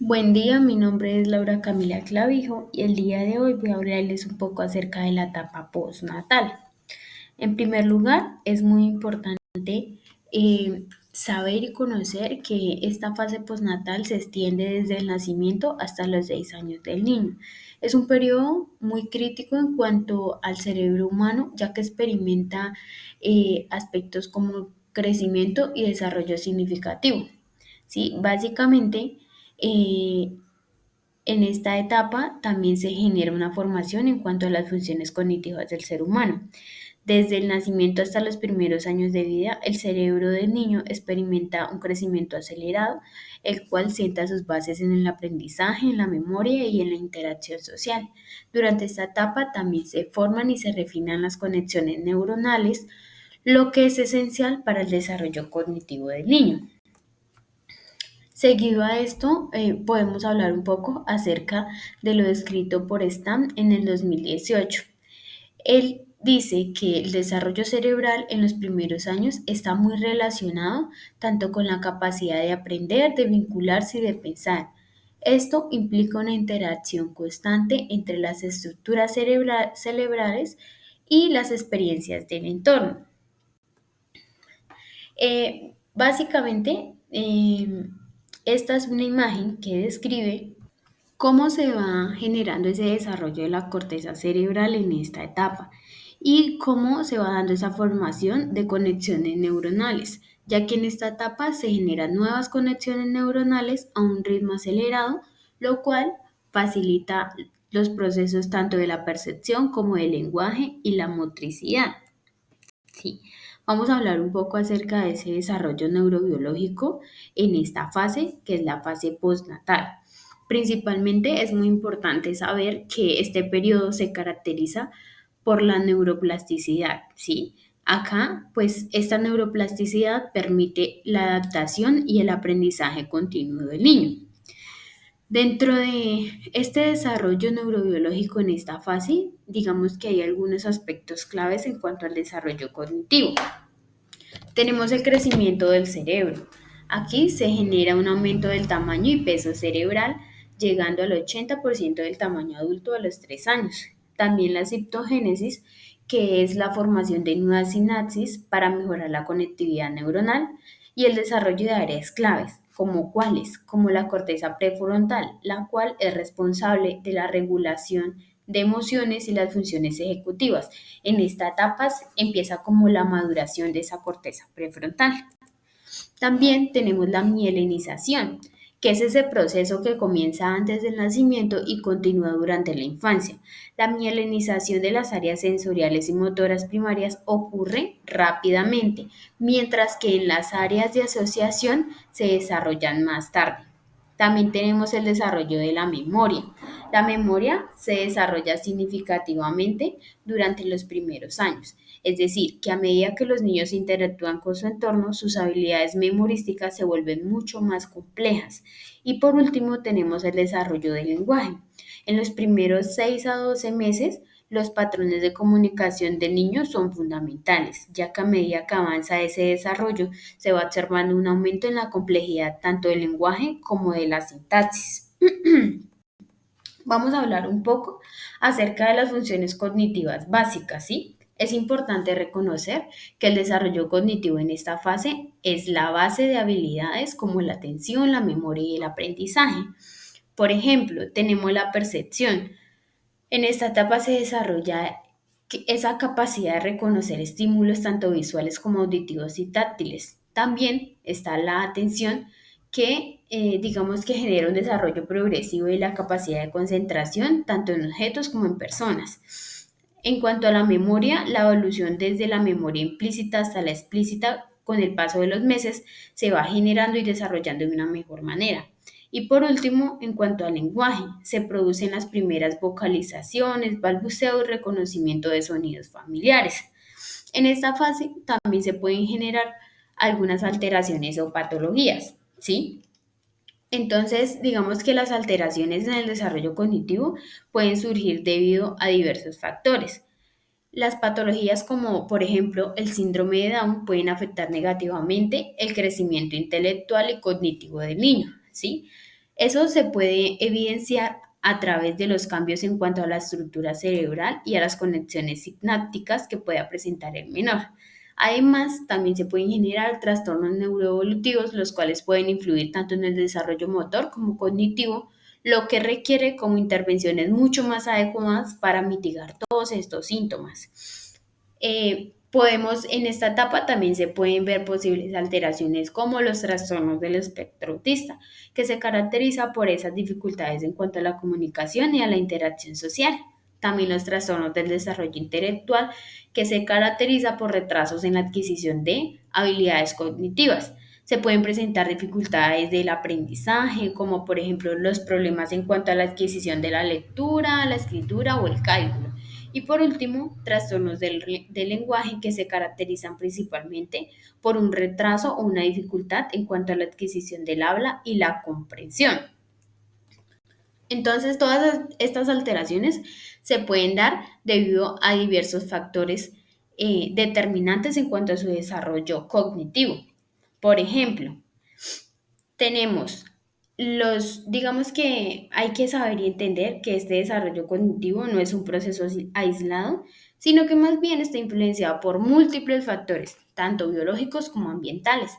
Buen día, mi nombre es Laura Camila Clavijo y el día de hoy voy a hablarles un poco acerca de la etapa postnatal. En primer lugar, es muy importante saber y conocer que esta fase postnatal se extiende desde el nacimiento hasta los 6 años del niño. Es un periodo muy crítico en cuanto al cerebro humano, ya que experimenta aspectos como crecimiento y desarrollo significativo. ¿Sí? Básicamente, eh, en esta etapa también se genera una formación en cuanto a las funciones cognitivas del ser humano. Desde el nacimiento hasta los primeros años de vida, el cerebro del niño experimenta un crecimiento acelerado, el cual sienta sus bases en el aprendizaje, en la memoria y en la interacción social. Durante esta etapa también se forman y se refinan las conexiones neuronales, lo que es esencial para el desarrollo cognitivo del niño. Seguido a esto, podemos hablar un poco acerca de lo descrito por Stam en el 2018. Él dice que el desarrollo cerebral en los primeros años está muy relacionado tanto con la capacidad de aprender, de vincularse y de pensar. Esto implica una interacción constante entre las estructuras cerebrales y las experiencias del entorno. Básicamente, esta es una imagen que describe cómo se va generando ese desarrollo de la corteza cerebral en esta etapa y cómo se va dando esa formación de conexiones neuronales, ya que en esta etapa se generan nuevas conexiones neuronales a un ritmo acelerado, lo cual facilita los procesos tanto de la percepción como del lenguaje y la motricidad. Sí, vamos a hablar un poco acerca de ese desarrollo neurobiológico en esta fase, que es la fase postnatal. Principalmente es muy importante saber que este periodo se caracteriza por la neuroplasticidad, ¿sí? Acá, pues esta neuroplasticidad permite la adaptación y el aprendizaje continuo del niño. Dentro de este desarrollo neurobiológico en esta fase, digamos que hay algunos aspectos claves en cuanto al desarrollo cognitivo. Tenemos el crecimiento del cerebro. Aquí se genera un aumento del tamaño y peso cerebral, llegando al 80% del tamaño adulto a los 3 años. También la ciptogénesis, que es la formación de nuevas sinapsis para mejorar la conectividad neuronal y el desarrollo de áreas claves, como cuáles, como la corteza prefrontal, la cual es responsable de la regulación de emociones y las funciones ejecutivas. En esta etapa empieza como la maduración de esa corteza prefrontal. También tenemos la mielinización, que es ese proceso que comienza antes del nacimiento y continúa durante la infancia. La mielinización de las áreas sensoriales y motoras primarias ocurre rápidamente, mientras que en las áreas de asociación se desarrollan más tarde. También tenemos el desarrollo de la memoria. La memoria se desarrolla significativamente durante los primeros años, es decir, que a medida que los niños interactúan con su entorno, sus habilidades memorísticas se vuelven mucho más complejas. Y por último, tenemos el desarrollo del lenguaje. En los primeros 6 a 12 meses, los patrones de comunicación del niño son fundamentales, ya que a medida que avanza ese desarrollo, se va observando un aumento en la complejidad tanto del lenguaje como de la sintaxis. Vamos a hablar un poco acerca de las funciones cognitivas básicas, ¿sí? Es importante reconocer que el desarrollo cognitivo en esta fase es la base de habilidades como la atención, la memoria y el aprendizaje. Por ejemplo, tenemos la percepción. En esta etapa se desarrolla esa capacidad de reconocer estímulos tanto visuales como auditivos y táctiles. También está la atención que digamos que genera un desarrollo progresivo de la capacidad de concentración tanto en objetos como en personas. En cuanto a la memoria, la evolución desde la memoria implícita hasta la explícita con el paso de los meses se va generando y desarrollando de una mejor manera. Y por último, en cuanto al lenguaje, se producen las primeras vocalizaciones, balbuceo y reconocimiento de sonidos familiares. En esta fase también se pueden generar algunas alteraciones o patologías, ¿sí? Entonces, digamos que las alteraciones en el desarrollo cognitivo pueden surgir debido a diversos factores. Las patologías como, por ejemplo, el síndrome de Down pueden afectar negativamente el crecimiento intelectual y cognitivo del niño, ¿sí? Eso se puede evidenciar a través de los cambios en cuanto a la estructura cerebral y a las conexiones sinápticas que pueda presentar el menor. Además, también se pueden generar trastornos neuroevolutivos, los cuales pueden influir tanto en el desarrollo motor como cognitivo, lo que requiere como intervenciones mucho más adecuadas para mitigar todos estos síntomas. Podemos, en esta etapa también se pueden ver posibles alteraciones como los trastornos del espectro autista, que se caracteriza por esas dificultades en cuanto a la comunicación y a la interacción social. También los trastornos del desarrollo intelectual, que se caracteriza por retrasos en la adquisición de habilidades cognitivas. Se pueden presentar dificultades del aprendizaje, como por ejemplo los problemas en cuanto a la adquisición de la lectura, la escritura o el cálculo. Y por último, trastornos del lenguaje que se caracterizan principalmente por un retraso o una dificultad en cuanto a la adquisición del habla y la comprensión. Entonces, todas estas alteraciones se pueden dar debido a diversos factores determinantes en cuanto a su desarrollo cognitivo. Por ejemplo, tenemos digamos que hay que saber y entender que este desarrollo cognitivo no es un proceso aislado, sino que más bien está influenciado por múltiples factores, tanto biológicos como ambientales.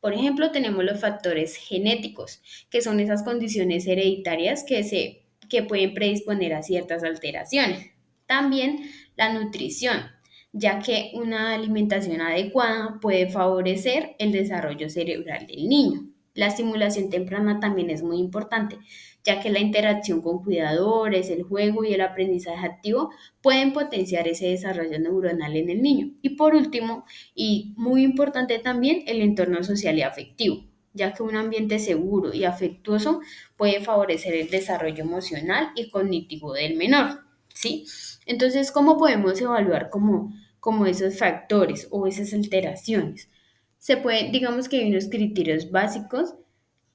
Por ejemplo, tenemos los factores genéticos, que son esas condiciones hereditarias que pueden predisponer a ciertas alteraciones. También la nutrición, ya que una alimentación adecuada puede favorecer el desarrollo cerebral del niño. La estimulación temprana también es muy importante, ya que la interacción con cuidadores, el juego y el aprendizaje activo pueden potenciar ese desarrollo neuronal en el niño. Y por último, y muy importante también, el entorno social y afectivo, ya que un ambiente seguro y afectuoso puede favorecer el desarrollo emocional y cognitivo del menor, ¿sí? Entonces, ¿cómo podemos evaluar como esos factores o esas alteraciones? Se puede, digamos que hay unos criterios básicos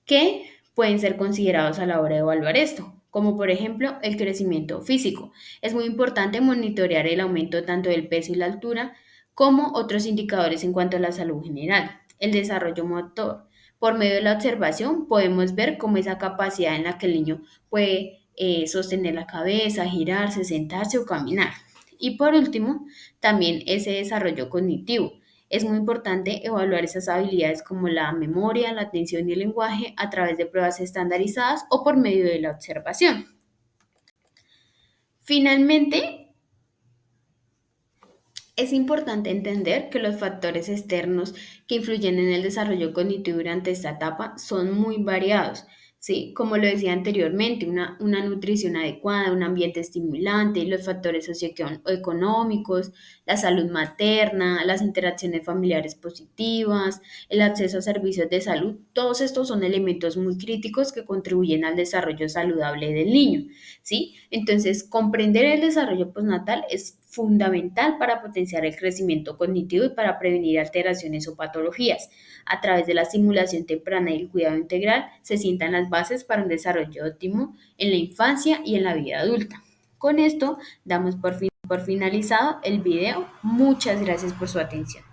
que pueden ser considerados a la hora de evaluar esto, como por ejemplo el crecimiento físico. Es muy importante monitorear el aumento tanto del peso y la altura, como otros indicadores en cuanto a la salud general. El desarrollo motor. Por medio de la observación podemos ver cómo esa capacidad en la que el niño puede sostener la cabeza, girarse, sentarse o caminar. Y por último, también ese desarrollo cognitivo. Es muy importante evaluar esas habilidades como la memoria, la atención y el lenguaje a través de pruebas estandarizadas o por medio de la observación. Finalmente, es importante entender que los factores externos que influyen en el desarrollo cognitivo durante esta etapa son muy variados, ¿sí? Como lo decía anteriormente, una nutrición adecuada, un ambiente estimulante, los factores socioeconómicos, la salud materna, las interacciones familiares positivas, el acceso a servicios de salud, todos estos son elementos muy críticos que contribuyen al desarrollo saludable del niño, ¿sí? Entonces, comprender el desarrollo postnatal es fundamental para potenciar el crecimiento cognitivo y para prevenir alteraciones o patologías. A través de la estimulación temprana y el cuidado integral se sientan las bases para un desarrollo óptimo en la infancia y en la vida adulta. Con esto damos por finalizado el video. Muchas gracias por su atención.